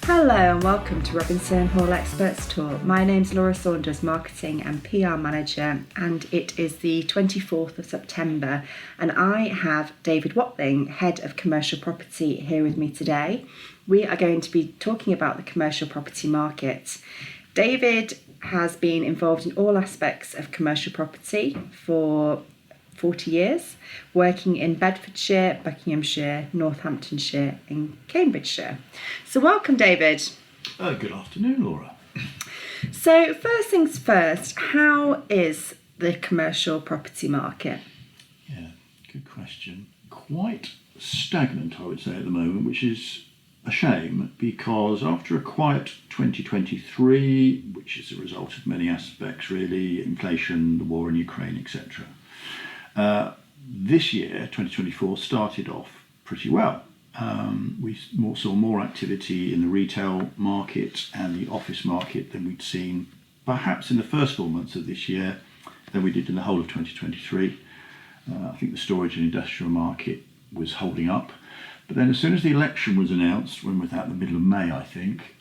Hello and welcome to Robinson Hall Experts Tour. My name's Laura Saunders, Marketing and PR Manager, and it is the 24th of September, and I have David Watling, Head of Commercial Property, here with me today. We are going to be talking about the commercial property market. David has been involved in all aspects of commercial property for 40 years, working in Bedfordshire, Buckinghamshire, Northamptonshire and Cambridgeshire. So welcome, David. Good afternoon, Laura. So first things first, how is the commercial property market? Yeah, good question. Quite stagnant, I would say, at the moment, which is a shame because after a quiet 2023, which is a result of many aspects really, inflation, the war in Ukraine, etc., this year, 2024, started off pretty well. We saw more activity in the retail market and the office market than we'd seen perhaps in the first 4 months of this year than we did in the whole of 2023. I think the storage and industrial market was holding up. But then as soon as the election was announced, when was that, the middle of May, I think,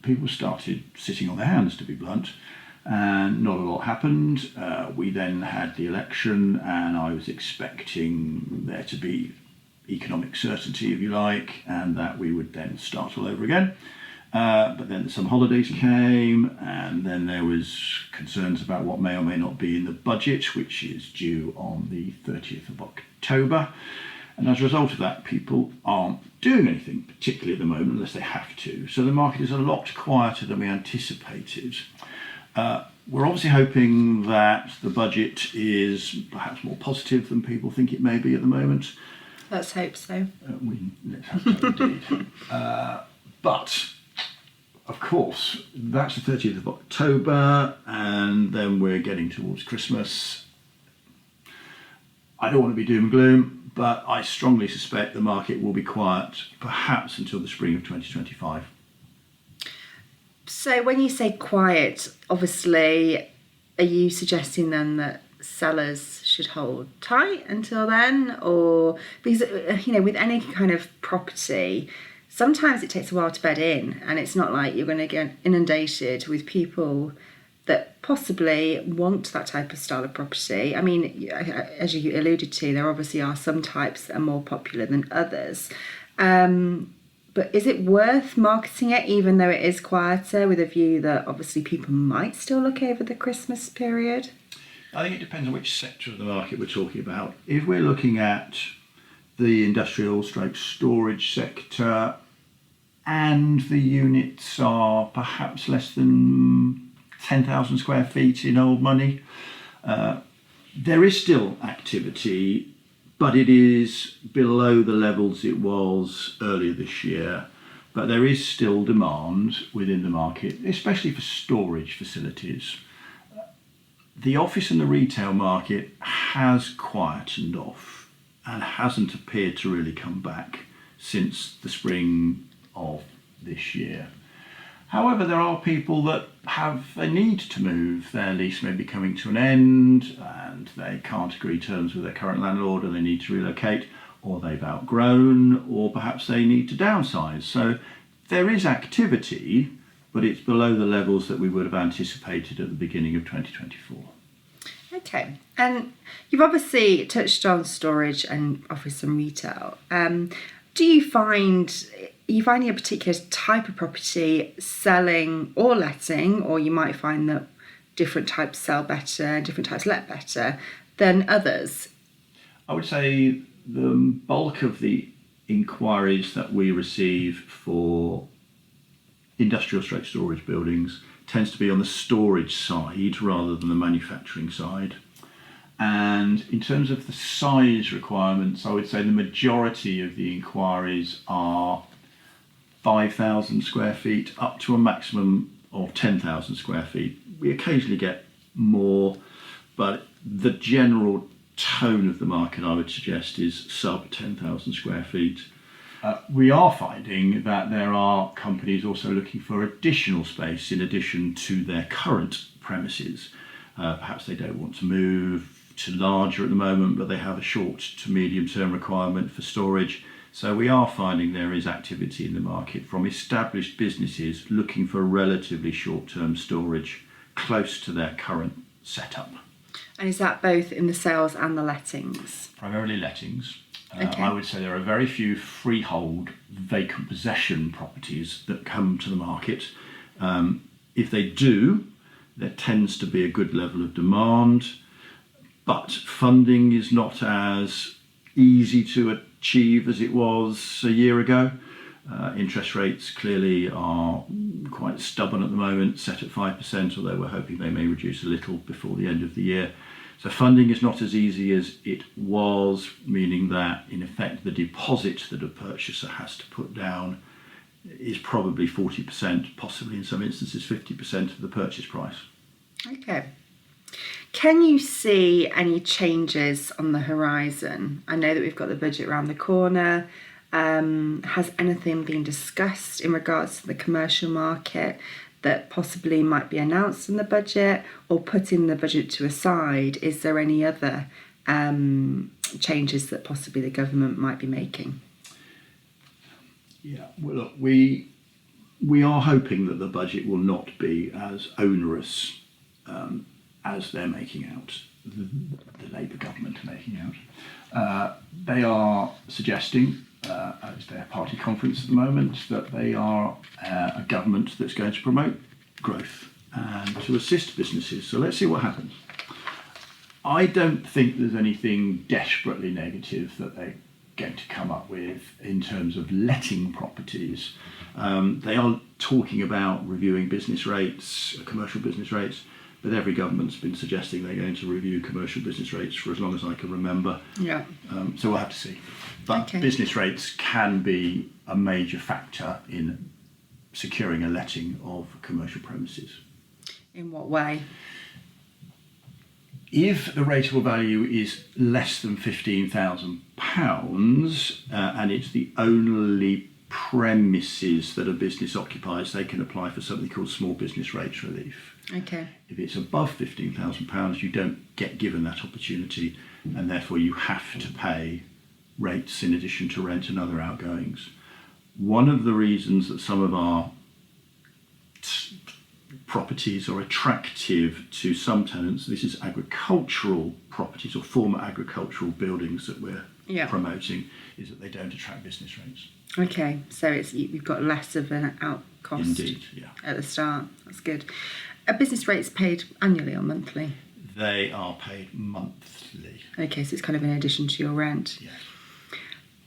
people started sitting on their hands, to be blunt. And not a lot happened. We then had the election, and I was expecting there to be economic certainty, if you like, and that we would then start all over again. But then some holidays came, and then there was concerns about what may or may not be in the budget, which is due on the 30th of October. And as a result of that, people aren't doing anything, particularly at the moment, unless they have to. So the market is a lot quieter than we anticipated. We're obviously hoping that the budget is perhaps more positive than people think it may be at the moment. Let's hope so. Let's hope so indeed. But, of course, that's the 30th of October, and then we're getting towards Christmas. I don't want to be doom and gloom, but I strongly suspect the market will be quiet, perhaps until the spring of 2025. So when you say quiet, obviously, are you suggesting then that sellers should hold tight until then? Or, because, with any kind of property, sometimes it takes a while to bed in, and it's not like you're going to get inundated with people that possibly want that type of style of property. I mean, as you alluded to, there obviously are some types that are more popular than others. But is it worth marketing it even though it is quieter, with a view that obviously people might still look over the Christmas period? I think it depends on which sector of the market we're talking about. If we're looking at the industrial / storage sector and the units are perhaps less than 10,000 square feet in old money, there is still activity, but it is below the levels it was earlier this year. But there is still demand within the market, especially for storage facilities. The office and the retail market has quietened off and hasn't appeared to really come back since the spring of this year. However, there are people that have a need to move. Their lease may be coming to an end and they can't agree terms with their current landlord and they need to relocate, or they've outgrown, or perhaps they need to downsize. So there is activity, but it's below the levels that we would have anticipated at the beginning of 2024. Okay, and you've obviously touched on storage and office and retail. Do you find... Are you finding a particular type of property selling or letting, or you might find that different types sell better, different types let better than others? I would say the bulk of the inquiries that we receive for industrial / storage buildings tends to be on the storage side rather than the manufacturing side. And in terms of the size requirements, I would say the majority of the inquiries are 5,000 square feet up to a maximum of 10,000 square feet. We occasionally get more, but the general tone of the market, I would suggest, is sub 10,000 square feet. We are finding that there are companies also looking for additional space in addition to their current premises. Perhaps they don't want to move to larger at the moment, but they have a short to medium term requirement for storage. So we are finding there is activity in the market from established businesses looking for relatively short-term storage close to their current setup. And is that both in the sales and the lettings? Primarily lettings. Okay. I would say there are very few freehold vacant possession properties that come to the market. If they do, there tends to be a good level of demand, but funding is not as easy to achieve as it was a year ago. Interest rates clearly are quite stubborn at the moment, set at 5%, although we're hoping they may reduce a little before the end of the year. So funding is not as easy as it was, meaning that in effect the deposit that a purchaser has to put down is probably 40%, possibly in some instances 50% of the purchase price. Okay. Can you see any changes on the horizon? I know that we've got the budget around the corner. Has anything been discussed in regards to the commercial market that possibly might be announced in the budget, or putting the budget to a side? Is there any other changes that possibly the government might be making? Yeah, well, look, we are hoping that the budget will not be as onerous as they're making out, the Labour government are making out. They are suggesting, at their party conference at the moment, that they are a government that's going to promote growth and to assist businesses. So let's see what happens. I don't think there's anything desperately negative that they're going to come up with in terms of letting properties. They are talking about reviewing business rates, commercial business rates, but every government's been suggesting they're going to review commercial business rates for as long as I can remember. Yeah. So we'll have to see. But Okay. Business rates can be a major factor in securing a letting of commercial premises. In what way? If the rateable value is less than £15,000 and it's the only premises that a business occupies, they can apply for something called small business rates relief. Okay. If it's above £15,000, you don't get given that opportunity, and therefore you have to pay rates in addition to rent and other outgoings. One of the reasons that some of our properties are attractive to some tenants, this is agricultural properties or former agricultural buildings that we're promoting, is that they don't attract business rates. Okay, so you've got less of an out cost. Indeed, yeah. At the start. That's good. Are business rates paid annually or monthly? They are paid monthly. Okay, so it's kind of in addition to your rent. Yeah.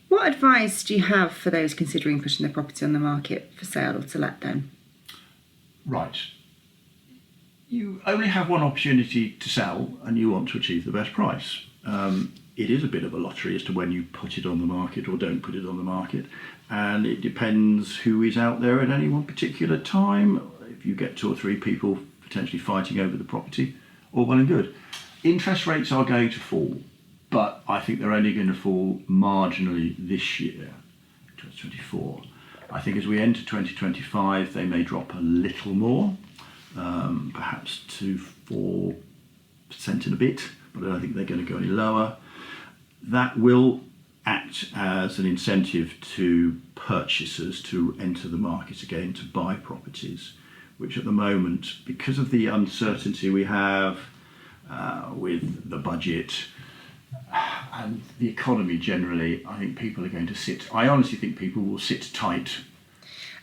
What advice do you have for those considering putting their property on the market for sale or to let then? Right. You only have one opportunity to sell and you want to achieve the best price. It is a bit of a lottery as to when you put it on the market or don't put it on the market, and it depends who is out there at any one particular time. If you get 2 or 3 people potentially fighting over the property, all well and good. Interest rates are going to fall, but I think they're only going to fall marginally this year, 2024. I think as we enter 2025, they may drop a little more, perhaps to 4% and a bit, but I don't think they're going to go any lower. That will act as an incentive to purchasers to enter the market again, to buy properties, which at the moment, because of the uncertainty we have with the budget and the economy generally, I think people are going to I honestly think people will sit tight.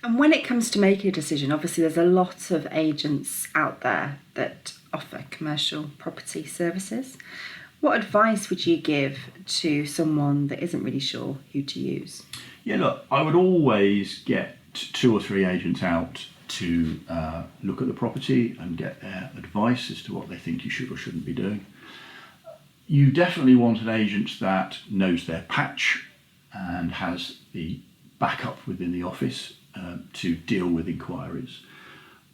And when it comes to making a decision, obviously there's a lot of agents out there that offer commercial property services. What advice would you give to someone that isn't really sure who to use? Yeah, look, I would always get 2 or 3 agents out to look at the property and get their advice as to what they think you should or shouldn't be doing. You definitely want an agent that knows their patch and has the backup within the office to deal with inquiries.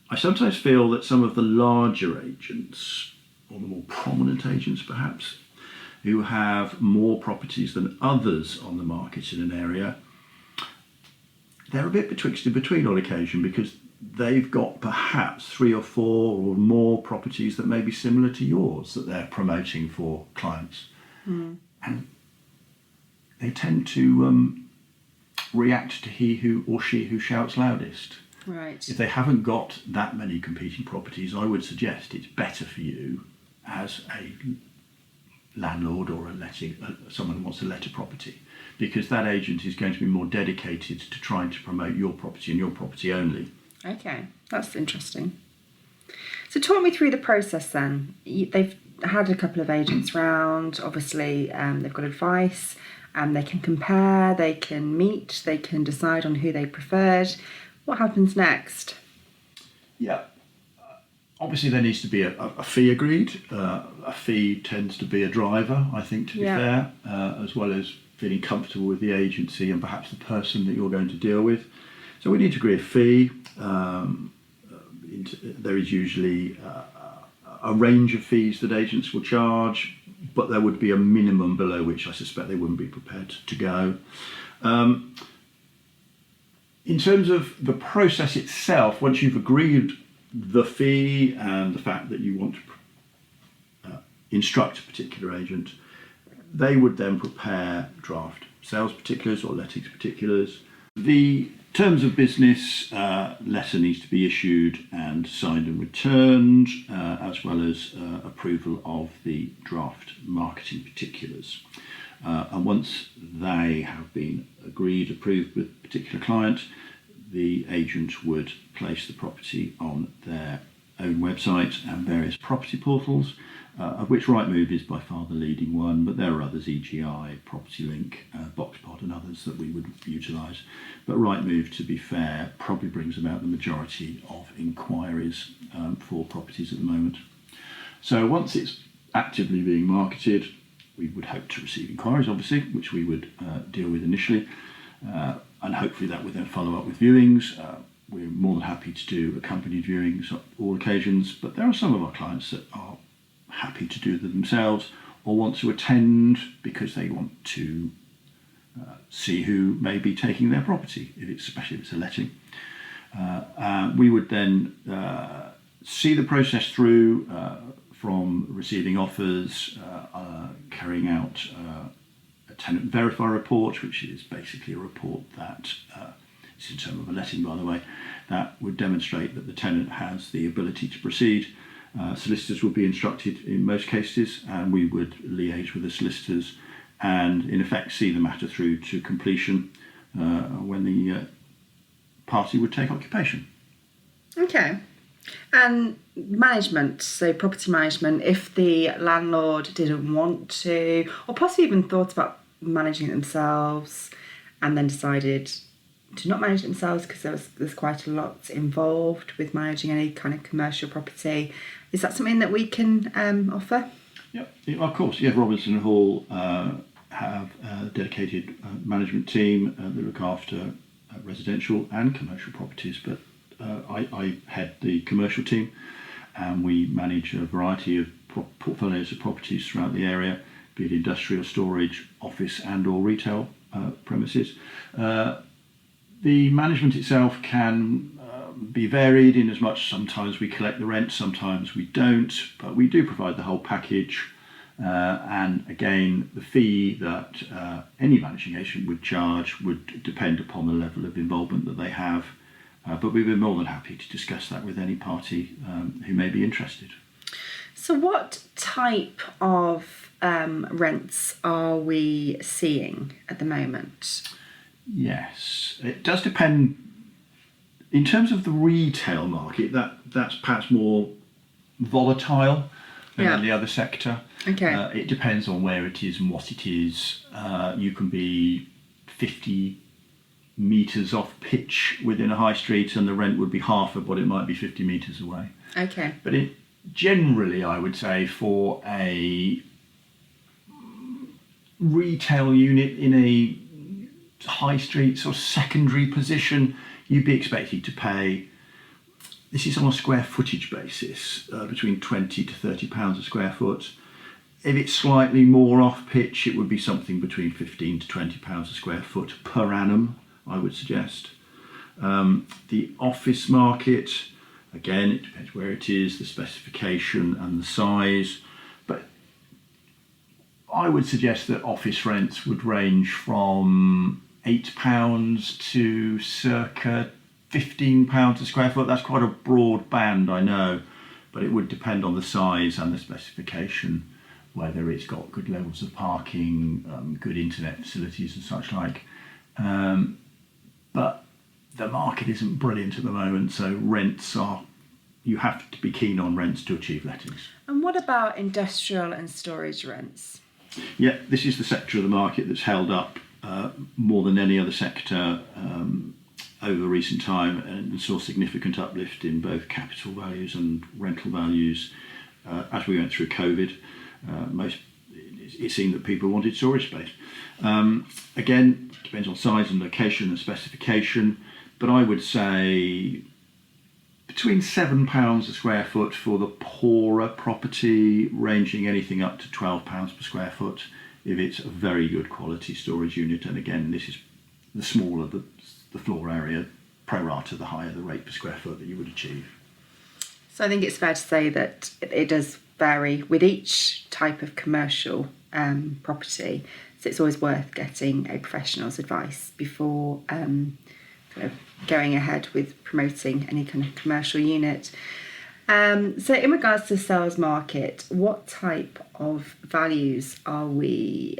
I sometimes feel that some of the larger agents, or the more prominent agents perhaps, who have more properties than others on the market in an area, they're a bit betwixt and between on occasion, because they've got perhaps 3 or 4 or more properties that may be similar to yours that they're promoting for clients. And they tend to react to he who or she who shouts loudest. Right. If they haven't got that many competing properties, I would suggest it's better for you as a landlord or someone who wants to let a property, because that agent is going to be more dedicated to trying to promote your property and your property only. Okay, that's interesting. So talk me through the process then. They've had a couple of agents round, obviously they've got advice, they can compare, they can meet, they can decide on who they preferred. What happens next? Yeah, obviously there needs to be a fee agreed. A fee tends to be a driver, I think, to be fair, as well as feeling comfortable with the agency and perhaps the person that you're going to deal with. So we need to agree a fee. There is usually a range of fees that agents will charge, but there would be a minimum below which I suspect they wouldn't be prepared to go. In terms of the process itself, once you've agreed the fee and the fact that you want to instruct a particular agent, they would then prepare draft sales particulars or lettings particulars. The terms of business letter needs to be issued and signed and returned, as well as approval of the draft marketing particulars. And once they have been agreed, approved with a particular client, the agent would place the property on their own website and various property portals, of which Rightmove is by far the leading one, but there are others, EGI, Property Link, Boxpod and others that we would utilise. But Rightmove, to be fair, probably brings about the majority of inquiries for properties at the moment. So once it's actively being marketed, we would hope to receive inquiries, obviously, which we would deal with initially, and hopefully that would then follow up with viewings. We're more than happy to do accompanied viewings on all occasions, but there are some of our clients that are happy to do them themselves or want to attend because they want to see who may be taking their property, especially if it's a letting. We would then see the process through from receiving offers, carrying out a tenant verify report, which is basically a report that, it's in terms of a letting by the way, that would demonstrate that the tenant has the ability to proceed. Solicitors would be instructed in most cases, and we would liaise with the solicitors and in effect see the matter through to completion when the party would take occupation. Okay. And management, so property management, if the landlord didn't want to, or possibly even thought about managing it themselves and then decided to not manage it themselves because there's quite a lot involved with managing any kind of commercial property, is that something that we can offer? Yeah, of course. Yeah, Robinson Hall have a dedicated management team that look after residential and commercial properties, but I head the commercial team, and we manage a variety of portfolios of properties throughout the area, be it industrial, storage, office and or retail premises. The management itself can be varied in as much sometimes we collect the rent, sometimes we don't, but we do provide the whole package. And again, the fee that any managing agent would charge would depend upon the level of involvement that they have. But we'd be more than happy to discuss that with any party who may be interested. So what type of rents are we seeing at the moment? Yes, it does depend. In terms of the retail market, that's perhaps more volatile than the other sector. Okay. It depends on where it is and what it is. You can be 50 metres off pitch within a high street and the rent would be half of what it might be 50 metres away. Okay. But generally, I would say for a retail unit in a high street sort of secondary position, you'd be expected to pay, this is on a square footage basis, between £20 to £30 a square foot. If it's slightly more off pitch, it would be something between £15 to £20 a square foot per annum, I would suggest. The office market, again, it depends where it is, the specification and the size, but I would suggest that office rents would range from £8 to circa £15 a square foot. That's quite a broad band, I know, but it would depend on the size and the specification, whether it's got good levels of parking, good internet facilities and such like. But the market isn't brilliant at the moment, so you have to be keen on rents to achieve lettings. And what about industrial and storage rents? Yeah, this is the sector of the market that's held up more than any other sector over recent time, and saw significant uplift in both capital values and rental values as we went through COVID. It seemed that people wanted storage space. Again, depends on size and location and specification, but I would say between £7 a square foot for the poorer property, ranging anything up to £12 per square foot if it's a very good quality storage unit. And again, this is the smaller the floor area, pro rata, the higher the rate per square foot that you would achieve. So I think it's fair to say that it does vary with each type of commercial property. So it's always worth getting a professional's advice before kind of going ahead with promoting any kind of commercial unit. So in regards to the sales market, what type of values are we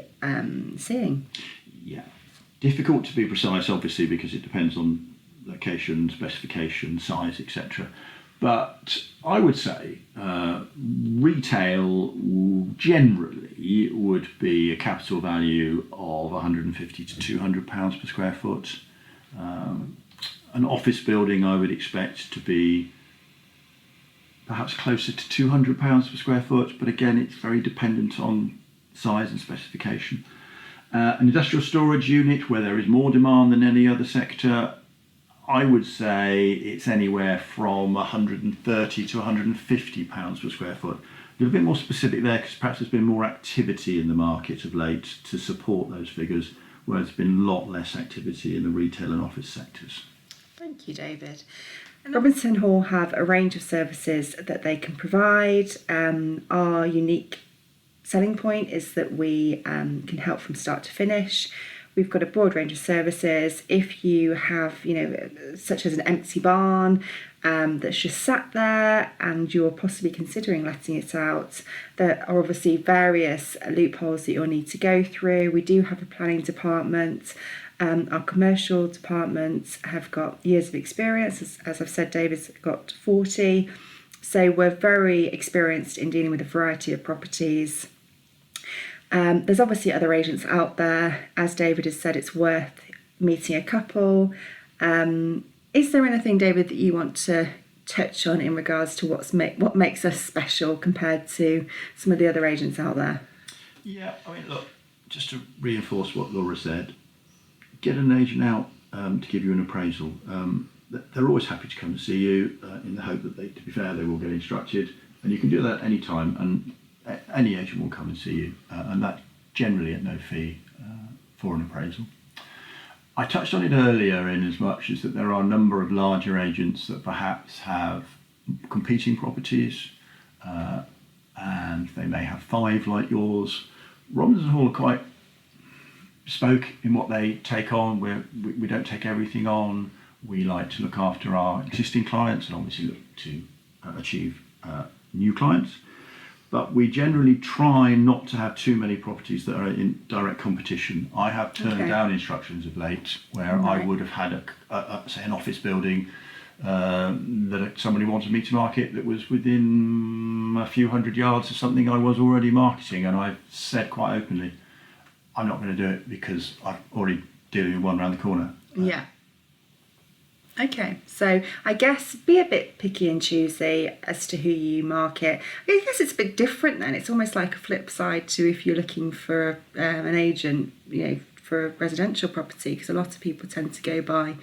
seeing? Yeah, difficult to be precise, obviously, because it depends on location, specification, size, etc. But I would say retail generally would be a capital value of £150 to £200 per square foot. An office building I would expect to be perhaps closer to £200 per square foot, but again, it's very dependent on size and specification. An industrial storage unit where there is more demand than any other sector, I would say it's anywhere from £130 to £150 per square foot. A little bit more specific there, because perhaps there's been more activity in the market of late to support those figures, where there's been a lot less activity in the retail and office sectors. Thank you, David. And Robinson Hall have a range of services that they can provide. Our unique selling point is that we can help from start to finish. We've got a broad range of services. If you have, such as an empty barn that's just sat there and you're possibly considering letting it out, there are obviously various loopholes that you'll need to go through. We do have a planning department. Our commercial departments have got years of experience. As I've said, David's got 40. So we're very experienced in dealing with a variety of properties. There's obviously other agents out there. As David has said, it's worth meeting a couple. Is there anything, David, that you want to touch on in regards to what makes us special compared to some of the other agents out there? Yeah, I mean, look, just to reinforce what Laura said, get an agent out to give you an appraisal. They're always happy to come and see you in the hope that to be fair, they will get instructed, and you can do that any time, and any agent will come and see you, and that generally at no fee for an appraisal. I touched on it earlier in as much as that there are a number of larger agents that perhaps have competing properties, and they may have 5 like yours. Robinson Hall are quite bespoke in what they take on. We don't take everything on. We like to look after our existing clients and obviously look to achieve new clients. But we generally try not to have too many properties that are in direct competition. I have turned down instructions of late where I would have had say an office building that somebody wanted me to market that was within a few hundred yards of something I was already marketing, and I've said quite openly, I'm not going to do it because I'm already dealing with one around the corner. Yeah. Okay, so I guess be a bit picky and choosy as to who you market. I guess it's a bit different then. It's almost like a flip side to if you're looking for an agent, for a residential property, because a lot of people tend to go by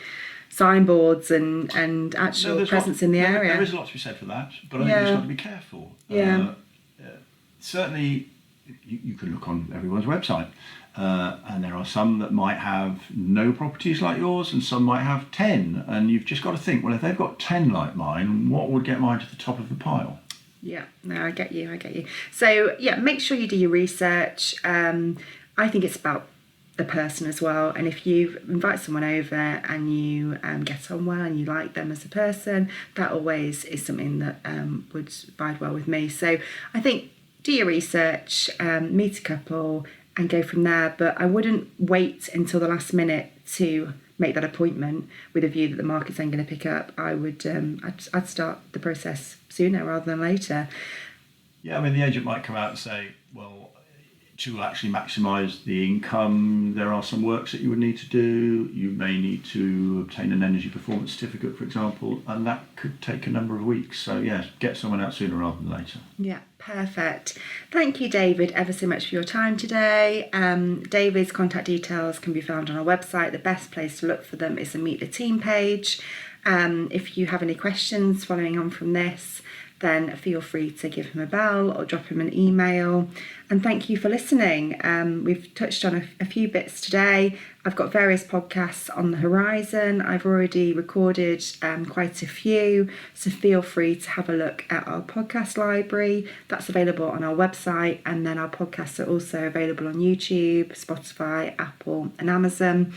signboards and actual presence in the area. There is a lot to be said for that, but I think you've got to be careful. Yeah. Certainly, you can look on everyone's website. And there are some that might have no properties like yours, and some might have 10, and you've just got to think, well, if they've got 10 like mine, what would get mine to the top of the pile? Yeah, no, I get you. So yeah, make sure you do your research. I think it's about the person as well. And if you invite someone over and you get on well and you like them as a person, that always is something that would vibe well with me. So I think do your research, meet a couple and go from there. But I wouldn't wait until the last minute to make that appointment with a view that the market's then going to pick up. I would I'd start the process sooner rather than later. Yeah, I mean, the agent might come out and say, well, to actually maximise the income, there are some works that you would need to do. You may need to obtain an energy performance certificate, for example, and that could take a number of weeks. So, yes, get someone out sooner rather than later. Yeah, perfect. Thank you, David, ever so much for your time today. David's contact details can be found on our website. The best place to look for them is the Meet the Team page. If you have any questions following on from this, then feel free to give him a bell or drop him an email. And thank you for listening. We've touched on a few bits today. I've got various podcasts on the horizon. I've already recorded quite a few, so feel free to have a look at our podcast library. That's available on our website, and then our podcasts are also available on YouTube, Spotify, Apple and Amazon.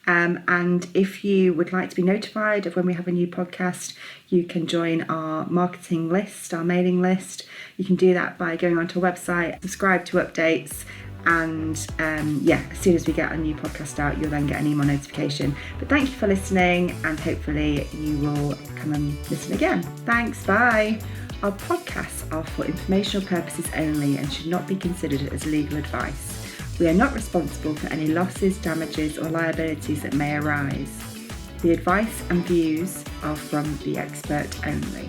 And if you would like to be notified of when we have a new podcast, you can join our marketing list, our mailing list. You can do that by going onto our website, subscribe to updates, and as soon as we get a new podcast out, you'll then get an email notification. But thank you for listening, and hopefully you will come and listen again. Thanks, bye. Our podcasts are for informational purposes only and should not be considered as legal advice. We are not responsible for any losses, damages or liabilities that may arise. The advice and views are from the expert only.